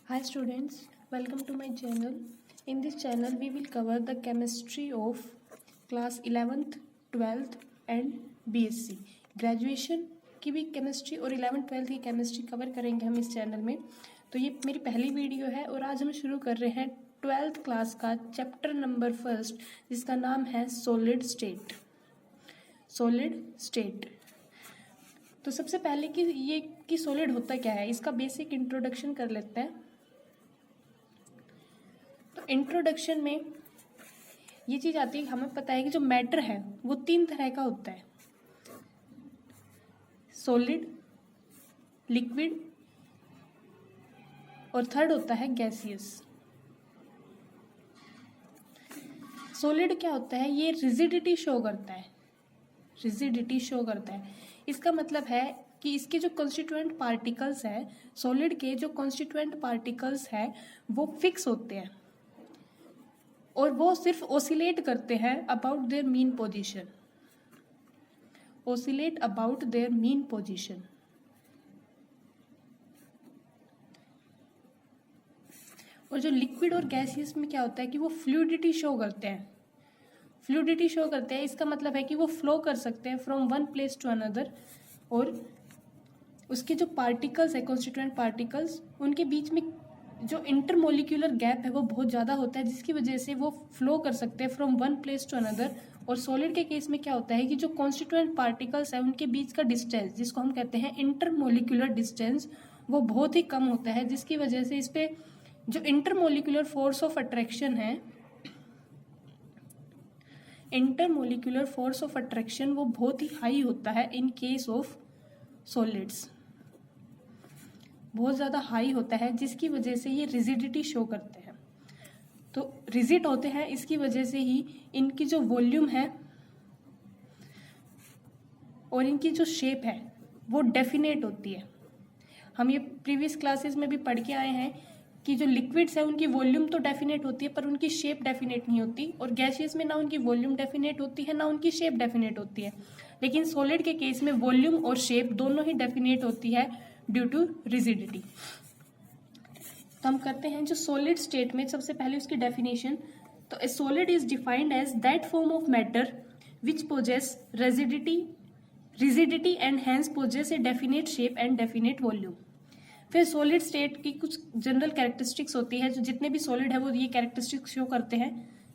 Hi students, welcome to my channel. In this channel we will cover the chemistry of class 11th, 12th and BSc. Graduation की भी chemistry और 11th 12th की chemistry cover करेंगे हम इस channel में। तो ये मेरी पहली वीडियो है और आज हम शुरू कर रहे हैं 12th क्लास का चैप्टर नंबर 1 जिसका नाम है सॉलिड स्टेट। Solid state. तो सबसे पहले कि सॉलिड होता क्या है, इसका बेसिक इंट्रोडक्शन कर लेते हैं। तो इंट्रोडक्शन में ये चीज़ आती है कि हमें पता है कि जो मैटर है वो 3 तरह का होता है, सॉलिड, लिक्विड और थर्ड होता है गैसियस। सॉलिड क्या होता है, ये रिजिडिटी शो करता है, रिजिडिटी शो करता है। इसका मतलब है कि इसके जो कॉन्स्टिट्यूएंट पार्टिकल्स है, सॉलिड के जो कॉन्स्टिट्यूएंट पार्टिकल्स है वो फिक्स होते हैं और वो सिर्फ ओसिलेट करते हैं about their mean position, oscillate about their mean position. और जो लिक्विड और गैसियस में क्या होता है कि वो फ्लूइडिटी शो करते हैं, फ्लूइडिटी शो करते हैं। इसका मतलब है कि वो फ्लो कर सकते हैं from one place to another और उसके जो पार्टिकल्स है, कॉन्स्टिट्यूएंट पार्टिकल्स, उनके बीच में जो इंटरमोलिक्यूलर गैप है वो बहुत ज़्यादा होता है, जिसकी वजह से वो फ्लो कर सकते हैं from one place to another. और सॉलिड के केस में क्या होता है कि जो कॉन्स्टिट्यूएंट पार्टिकल्स है उनके बीच का डिस्टेंस, जिसको हम कहते हैं इंटरमोलिक्यूलर डिस्टेंस, वो बहुत ही कम होता है, जिसकी वजह से इस पर जो इंटरमोलिक्यूलर फोर्स ऑफ अट्रैक्शन है, इंटरमोलिक्यूलर फोर्स ऑफ अट्रैक्शन वो बहुत ही हाई होता है इन केस ऑफ सॉलिड्स, बहुत ज़्यादा हाई होता है, जिसकी वजह से ये रिजिडिटी शो करते हैं। तो रिजिड होते हैं, इसकी वजह से ही इनकी जो वॉल्यूम है और इनकी जो शेप है वो डेफिनेट होती है। हम ये प्रीवियस क्लासेस में भी पढ़ के आए हैं कि जो लिक्विड्स है उनकी वॉल्यूम तो डेफिनेट होती है पर उनकी शेप डेफिनेट नहीं होती, और गैसियस में ना उनकी वॉल्यूम डेफिनेट होती है ना उनकी शेप डेफिनेट होती है। लेकिन सॉलिड के केस में वॉल्यूम और शेप दोनों ही डेफिनेट होती है ड्यू टू रिजिडिटी। तो हम करते हैं जो सॉलिड स्टेट में सबसे पहले उसकी डेफिनेशन। तो a solid is defined as that form of matter which possess rigidity and hence possess a definite shape and definite volume. फिर सॉलिड स्टेट की कुछ जनरल कैरेक्टरिस्टिक्स होती है, जो जितने भी सॉलिड है वो ये कैरेक्टरिस्टिक्स शो करते हैं।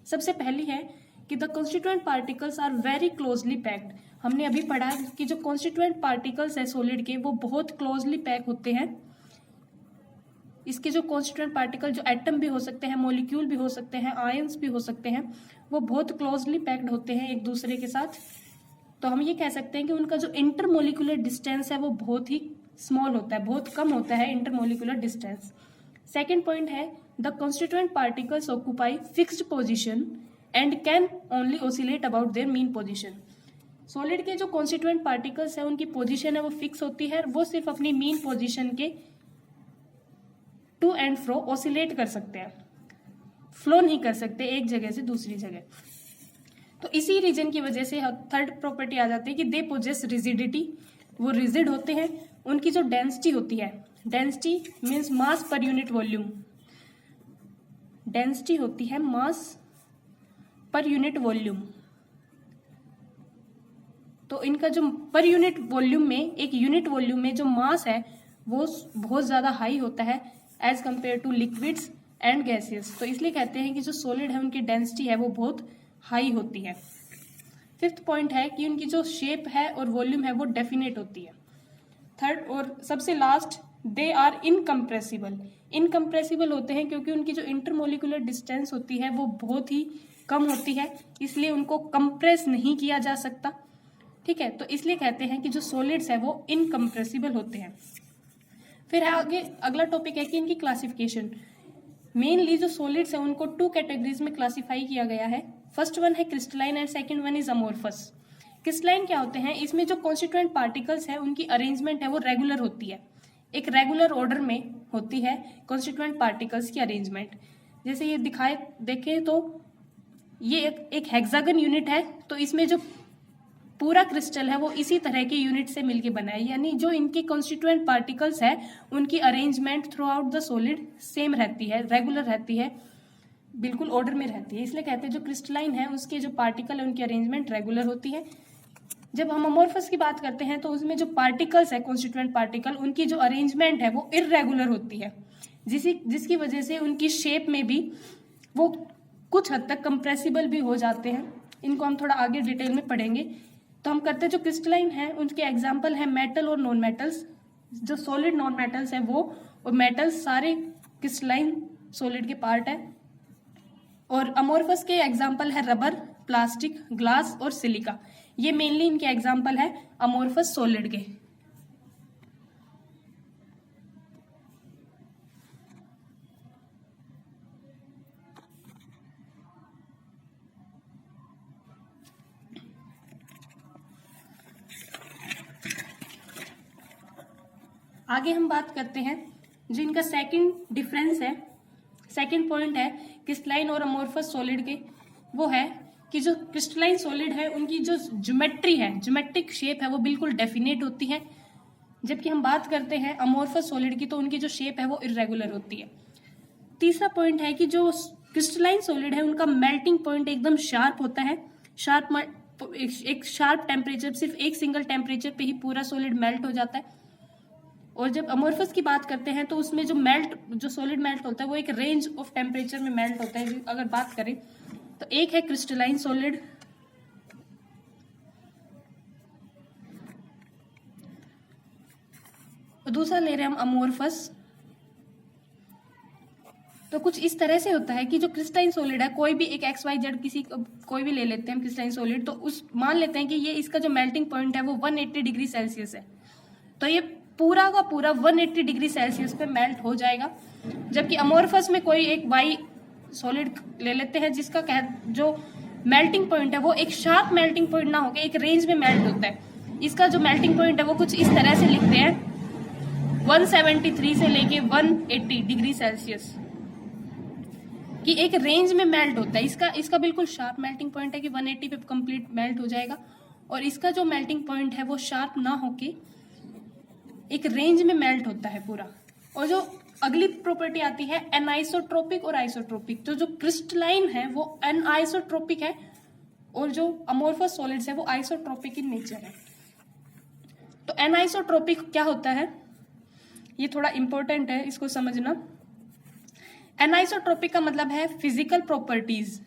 सबसे पहली है कि the constituent particles are very closely packed. हमने अभी पढ़ा कि जो कॉन्स्टिट्यूएंट पार्टिकल्स है सॉलिड के वो बहुत क्लोजली पैक होते हैं। इसके जो कॉन्स्टिट्यूएंट पार्टिकल जो एटम भी हो सकते हैं, मॉलिक्यूल भी हो सकते हैं, आयंस भी हो सकते हैं, वो बहुत क्लोजली पैक्ड होते हैं एक दूसरे के साथ। तो हम ये कह सकते हैं कि उनका जो इंटरमोलिक्यूलर डिस्टेंस है वो बहुत ही स्मॉल होता है, बहुत कम होता है इंटरमोलिक्यूलर डिस्टेंस। सेकेंड पॉइंट है the constituent particles occupy fixed position and can only oscillate about their mean position. Solid के जो कॉन्स्टिट्यूएंट पार्टिकल्स है उनकी पोजीशन है वो फिक्स होती है, वो सिर्फ अपनी मीन पोजीशन के टू एंड फ्रो ऑसिलेट कर सकते हैं, फ्लो नहीं कर सकते एक जगह से दूसरी जगह। तो इसी रीजन की वजह से थर्ड प्रॉपर्टी आ जाती है कि दे पोजेस रिजिडिटी, वो रिजिड होते हैं। उनकी जो डेंसिटी होती है, density means mass per unit volume, density होती है मास पर यूनिट वॉल्यूम। तो इनका जो पर यूनिट वॉल्यूम में, एक यूनिट वॉल्यूम में जो मास है वो बहुत ज़्यादा हाई होता है as compare to liquids and gases. तो इसलिए कहते हैं कि जो सॉलिड है उनकी डेंसिटी है वो बहुत हाई होती है। फिफ्थ पॉइंट है कि उनकी जो शेप है और वॉल्यूम है वो डेफिनेट होती है। थर्ड और सबसे last, they are incompressible. Incompressible होते हैं क्योंकि उनकी जो इंटरमोलिकुलर डिस्टेंस होती है वो बहुत ही कम होती है, इसलिए उनको कंप्रेस नहीं किया जा सकता। ठीक है, तो इसलिए कहते हैं कि जो सॉलिड्स है वो इनकम्प्रेसिबल होते हैं। फिर आगे अगला टॉपिक है कि इनकी क्लासिफिकेशन। मेनली जो सॉलिड्स है उनको 2 कैटेगरीज में क्लासिफाई किया गया है। फर्स्ट वन है crystalline and second one is amorphous. Crystalline क्या होते हैं, इसमें जो कॉन्स्टिट्यूएंट पार्टिकल्स है उनकी अरेंजमेंट है वो रेगुलर होती है, एक रेगुलर ऑर्डर में होती है कॉन्स्टिट्यूएंट पार्टिकल्स की अरेंजमेंट। जैसे ये देखें तो ये एक हेक्सागन यूनिट है, तो इसमें जो पूरा क्रिस्टल है वो इसी तरह के यूनिट से मिलके बना है, यानी जो इनके कॉन्स्टिट्यूएंट पार्टिकल्स है उनकी arrangement through out the solid same रहती है, रेगुलर रहती है, बिल्कुल ऑर्डर में रहती है। इसलिए कहते हैं जो क्रिस्टलाइन है उसके जो पार्टिकल है उनकी अरेंजमेंट रेगुलर होती है। जब हम अमोर्फस की बात करते हैं तो उसमें जो पार्टिकल्स है कॉन्स्टिट्यूएंट पार्टिकल उनकी जो अरेंजमेंट है वो इररेगुलर होती है, जिसकी वजह से उनकी शेप में भी वो कुछ हद तक कंप्रेसिबल भी हो जाते हैं। इनको हम थोड़ा आगे डिटेल में पढ़ेंगे। तो हम करते हैं जो क्रिस्टलाइन है उनके एग्जाम्पल है मेटल और नॉन मेटल्स। जो सॉलिड नॉन मेटल्स है वो और मेटल्स सारे क्रिस्टलाइन सॉलिड के पार्ट है। और अमोर्फस के एग्जाम्पल है रबर, प्लास्टिक, ग्लास और सिलिका। ये मेनली इनके एग्जाम्पल है अमोर्फस सॉलिड के। आगे हम बात करते हैं जो इनका सेकंड डिफरेंस है, सेकंड पॉइंट है क्रिस्टलाइन और अमोर्फस सॉलिड के, वो है कि जो क्रिस्टलाइन सॉलिड है उनकी जो ज्योमेट्री है, ज्योमेट्रिक शेप है वो बिल्कुल डेफिनेट होती है, जबकि हम बात करते हैं अमोर्फस सॉलिड की तो उनकी जो शेप है वो इरेगुलर होती है। तीसरा पॉइंट है कि जो क्रिस्टलाइन सॉलिड है उनका मेल्टिंग पॉइंट एकदम शार्प होता है, एक शार्प टेम्परेचर, सिर्फ एक सिंगल टेम्परेचर पे ही पूरा सॉलिड मेल्ट हो जाता है। और जब अमोर्फस की बात करते हैं तो उसमें जो सॉलिड मेल्ट होता है वो एक रेंज ऑफ टेम्परेचर में मेल्ट होता है। अगर बात करें तो एक है क्रिस्टलाइन सॉलिड, और दूसरा ले रहे हैं हम अमोर्फस। तो कुछ इस तरह से होता है कि जो क्रिस्टलाइन सॉलिड है, कोई भी एक XYZ कोई भी ले लेते हैं हम क्रिस्टलाइन सॉलिड, तो उस मान लेते हैं कि ये इसका जो मेल्टिंग पॉइंट है वो 180 डिग्री सेल्सियस है, तो ये पूरा का पूरा 180 डिग्री सेल्सियस पे मेल्ट हो जाएगा। जबकि अमोर्फस में कोई एक वाई सॉलिड ले लेते हैं जिसका जो मेल्टिंग पॉइंट है वो एक शार्प मेल्टिंग पॉइंट ना होकर एक रेंज में मेल्ट होता है। इसका जो मेल्टिंग पॉइंट है वो कुछ इस तरह से लिखते हैं 173 से लेके 180 डिग्री सेल्सियस कि एक रेंज में मेल्ट होता है। इसका बिल्कुल शार्प मेल्टिंग पॉइंट है कि 180 पे कंप्लीट मेल्ट हो जाएगा, और इसका जो मेल्टिंग पॉइंट है वो शार्प ना होके एक रेंज में मेल्ट होता है पूरा। और जो अगली प्रॉपर्टी आती है एनाइसोट्रोपिक और आइसोट्रोपिक। तो जो क्रिस्टलाइन है वो एनाइसोट्रोपिक है और जो अमोर्फस सॉलिड्स है वो आइसोट्रोपिक इन नेचर है। तो एनाइसोट्रोपिक क्या होता है, ये थोड़ा इंपॉर्टेंट है इसको समझना। एनाइसोट्रोपिक का मतलब है फिजिकल प्रॉपर्टीज,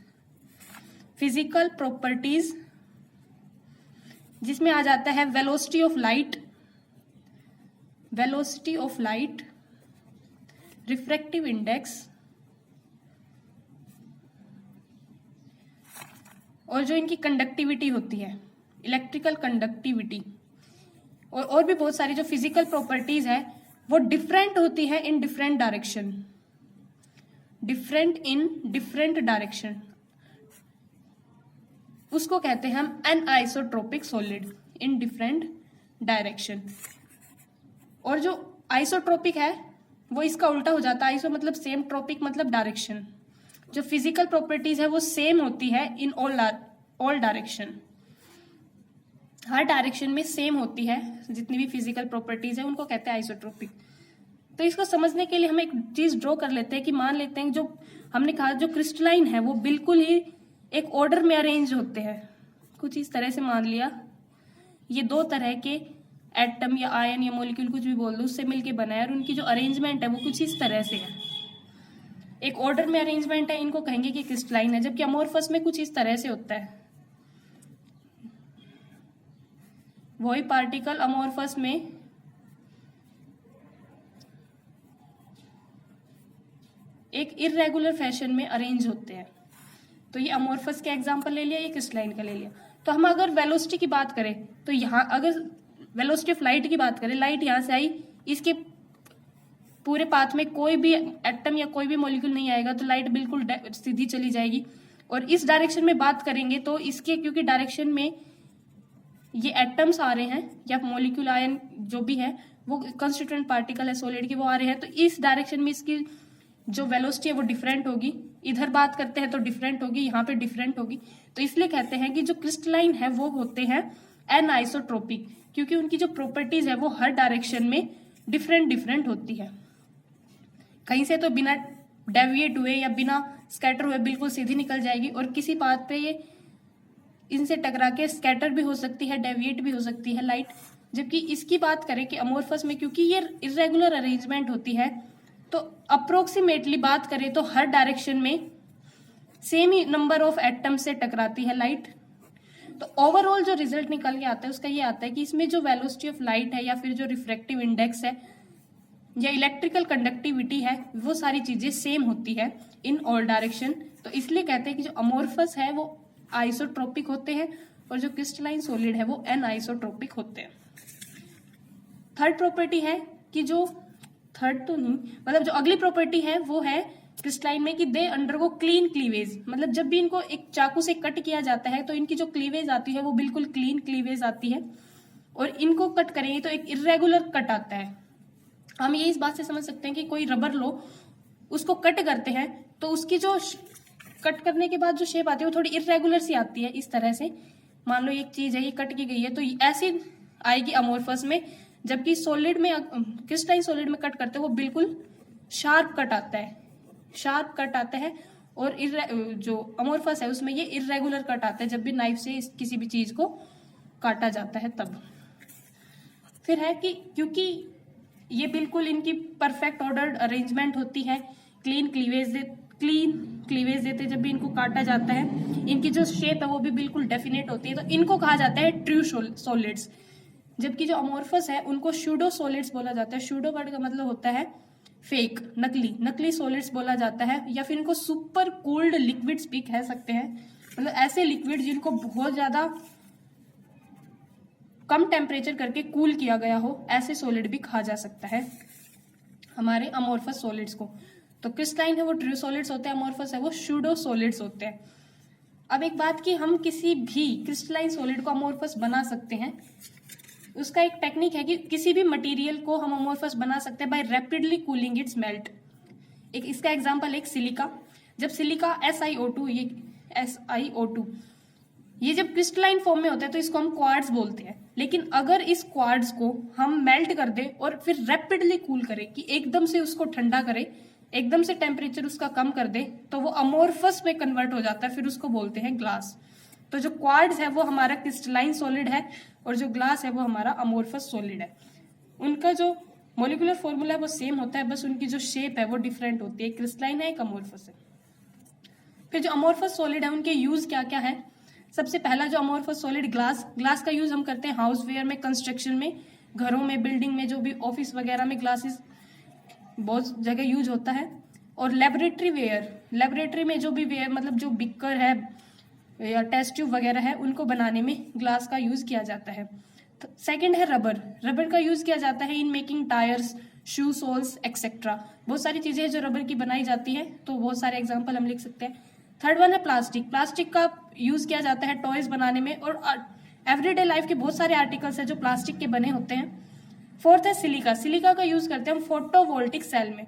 जिसमें आ जाता है velocity of light, refractive index, और जो इनकी कंडक्टिविटी होती है, इलेक्ट्रिकल कंडक्टिविटी, और भी बहुत सारी जो फिजिकल प्रॉपर्टीज है वो डिफरेंट होती है इन डिफरेंट डायरेक्शन, उसको कहते हैं हम एनआइसोट्रोपिक सॉलिड इन डिफरेंट डायरेक्शन। और जो आइसोट्रोपिक है वो इसका उल्टा हो जाता है, आइसो मतलब सेम, ट्रोपिक मतलब डायरेक्शन। जो फिजिकल प्रॉपर्टीज है वो सेम होती है in all direction, her direction में सेम होती है जितनी भी फिजिकल प्रॉपर्टीज है उनको कहते हैं आइसोट्रोपिक। तो इसको समझने के लिए हम एक चीज ड्रॉ कर लेते हैं कि मान लेते हैं जो हमने कहा जो क्रिस्टलाइन है वो बिल्कुल ही एक ऑर्डर में अरेंज होते हैं, कुछ इस तरह से मान लिया ये दो तरह के एटम या आयन या मॉलिक्यूल कुछ भी बोल दो उससे मिलके बना है, और उनकी जो अरेंजमेंट है वो कुछ इस तरह से है, एक ऑर्डर में अरेंजमेंट है, इनको कहेंगे कि क्रिस्टलाइन है। जबकि अमोर्फस में कुछ इस तरह से होता है, वही पार्टिकल अमोर्फस में एक इररेगुलर फैशन में अरेंज होते हैं। तो ये अमोर्फस के एग्जांपल ले लिया, ये क्रिस्टलाइन का ले लिया। तो हम अगर वेलोसिटी की बात करें तो यहाँ अगर वेलोसिटी ऑफ लाइट की बात करें, लाइट यहाँ से आई, इसके पूरे पाथ में कोई भी एटम या कोई भी मॉलिक्यूल नहीं आएगा तो लाइट बिल्कुल सीधी चली जाएगी। और इस डायरेक्शन में बात करेंगे तो इसके क्योंकि डायरेक्शन में ये एटम्स आ रहे हैं या मॉलिक्यूल आयन जो भी है वो कंस्टिट्यूएंट पार्टिकल है सॉलिड के वो आ रहे हैं, तो इस डायरेक्शन में इसकी जो वेलोसिटी है वो डिफरेंट होगी। इधर बात करते हैं तो डिफरेंट होगी, यहाँ पे डिफरेंट होगी। तो इसलिए कहते हैं कि जो क्रिस्टलाइन है वो होते हैं एनआइसोट्रोपिक, क्योंकि उनकी जो प्रॉपर्टीज है वो हर डायरेक्शन में डिफरेंट होती है। कहीं से तो बिना डेविएट हुए या बिना स्कैटर हुए बिल्कुल सीधी निकल जाएगी, और किसी पाथ पे ये इनसे टकरा के स्कैटर भी हो सकती है, डेविएट भी हो सकती है लाइट। जबकि इसकी बात करें कि अमोर्फस में, क्योंकि ये इरेगुलर अरेंजमेंट होती है, तो अप्रोक्सीमेटली बात करें तो हर डायरेक्शन में same he number of atom से टकराती है लाइट। तो ओवरऑल जो रिजल्ट निकल के आता है उसका ये आता है कि इसमें जो वेलोसिटी ऑफ लाइट है या फिर जो रिफ्रैक्टिव इंडेक्स है या इलेक्ट्रिकल कंडक्टिविटी है, वो सारी चीजें सेम होती है इन ऑल डायरेक्शन। तो इसलिए कहते हैं कि जो अमोर्फस है वो आइसोट्रोपिक होते हैं और जो क्रिस्टलाइन सॉलिड है वो एनआइसोट्रोपिक होते हैं। थर्ड प्रॉपर्टी है कि जो थर्ड तो नहीं, मतलब जो अगली प्रॉपर्टी है वो है क्रिस्टलाइन में कि दे अंडरगो क्लीन क्लीवेज। मतलब जब भी इनको एक चाकू से कट किया जाता है तो इनकी जो क्लीवेज आती है वो बिल्कुल क्लीन क्लीवेज आती है, और इनको कट करेंगे तो एक इरेगुलर कट आता है। हम ये इस बात से समझ सकते हैं कि कोई रबर लो, उसको कट करते हैं तो उसकी जो कट करने के बाद जो शेप आती है वो थोड़ी इरेगुलर सी आती है। इस तरह से मान लो एक चीज है ये कट की गई है तो ऐसी आएगी अमोर्फस में, जबकि सॉलिड में, क्रिस्टलाइन सॉलिड में कट करते हैं वो बिल्कुल शार्प कट आता है, शार्प कट आता है। और जो अमोर्फस है उसमें ये इरेगुलर कट आता है जब भी नाइफ से किसी भी चीज को काटा जाता है तब। फिर है कि क्योंकि ये बिल्कुल इनकी परफेक्ट ऑर्डर्ड अरेंजमेंट होती है, क्लीन क्लीवेज देते जब भी इनको काटा जाता है, इनकी जो शेप है वो भी बिल्कुल डेफिनेट होती है, तो इनको कहा जाता है ट्रू सॉलिड्स। जबकि जो अमोर्फस है उनको सूडो सॉलिड्स बोला जाता है। सूडो वर्ड का मतलब होता है फेक, नकली सॉलिड्स बोला जाता है, या फिर इनको सुपर कोल्ड लिक्विड्स भी कह सकते हैं। मतलब ऐसे लिक्विड जिनको बहुत ज्यादा कम टेम्परेचर करके कूल किया गया हो, ऐसे सॉलिड भी कहा जा सकता है हमारे अमोर्फस सॉलिड्स को। तो क्रिस्टलाइन है वो ट्रू सॉलिड्स होते हैं, अमोर्फस है वो सूडो सॉलिड्स होते हैं। अब एक बात कि हम किसी भी क्रिस्टलाइन सॉलिड को अमोर्फस बना सकते हैं, उसका एक टेक्निक है कि किसी भी मटेरियल को हम अमोर्फस बना सकते हैं by rapidly cooling its melt. एक इसका एग्जांपल एक सिलिका। जब सिलिका SiO2 ये जब क्रिस्टलाइन फॉर्म में होता है तो इसको हम क्वार्ट्ज बोलते हैं। लेकिन अगर इस क्वार्ट्ज को हम मेल्ट कर दें और फिर रैपिडली कूल करें, कि एकदम से उसको ठंडा करें, एकदम से टेम्परेचर उसका कम कर दे, तो वो अमोर्फस में कन्वर्ट हो जाता है, फिर उसको बोलते हैं ग्लास। तो जो क्वार्ट्ज है वो हमारा क्रिस्टलाइन सॉलिड है और जो ग्लास है वो हमारा अमोर्फस सॉलिड है। उनका जो मॉलिक्यूलर फॉर्मूला है वो सेम होता है, बस उनकी जो शेप है वो डिफरेंट होती है, क्रिस्टलाइन है एक अमोर्फस है। फिर जो अमोर्फस सॉलिड है उनके यूज क्या क्या है। सबसे पहला जो अमोर्फस सॉलिड ग्लास का यूज हम करते हैं हाउसवेयर में, कंस्ट्रक्शन में, घरों में, बिल्डिंग में, जो भी ऑफिस वगैरह में ग्लासेस बहुत जगह यूज होता है। और लेबोरेटरी में जो भी वेयर, मतलब जो बिकर है या टेस्ट ट्यूब वगैरह है, उनको बनाने में ग्लास का यूज किया जाता है। सेकंड है रबर का यूज किया जाता है in making tyres, shoe soles etcetera. बहुत सारी चीजें हैं जो रबर की बनाई जाती है, तो बहुत सारे एग्जांपल हम लिख सकते हैं। थर्ड वन है प्लास्टिक का यूज किया जाता है टॉयज बनाने में, और एवरीडे लाइफ के बहुत सारे आर्टिकल्स हैं जो प्लास्टिक के बने होते हैं। फोर्थ है सिलिका का यूज करते हैं हम फोटोवोल्टिक सेल में।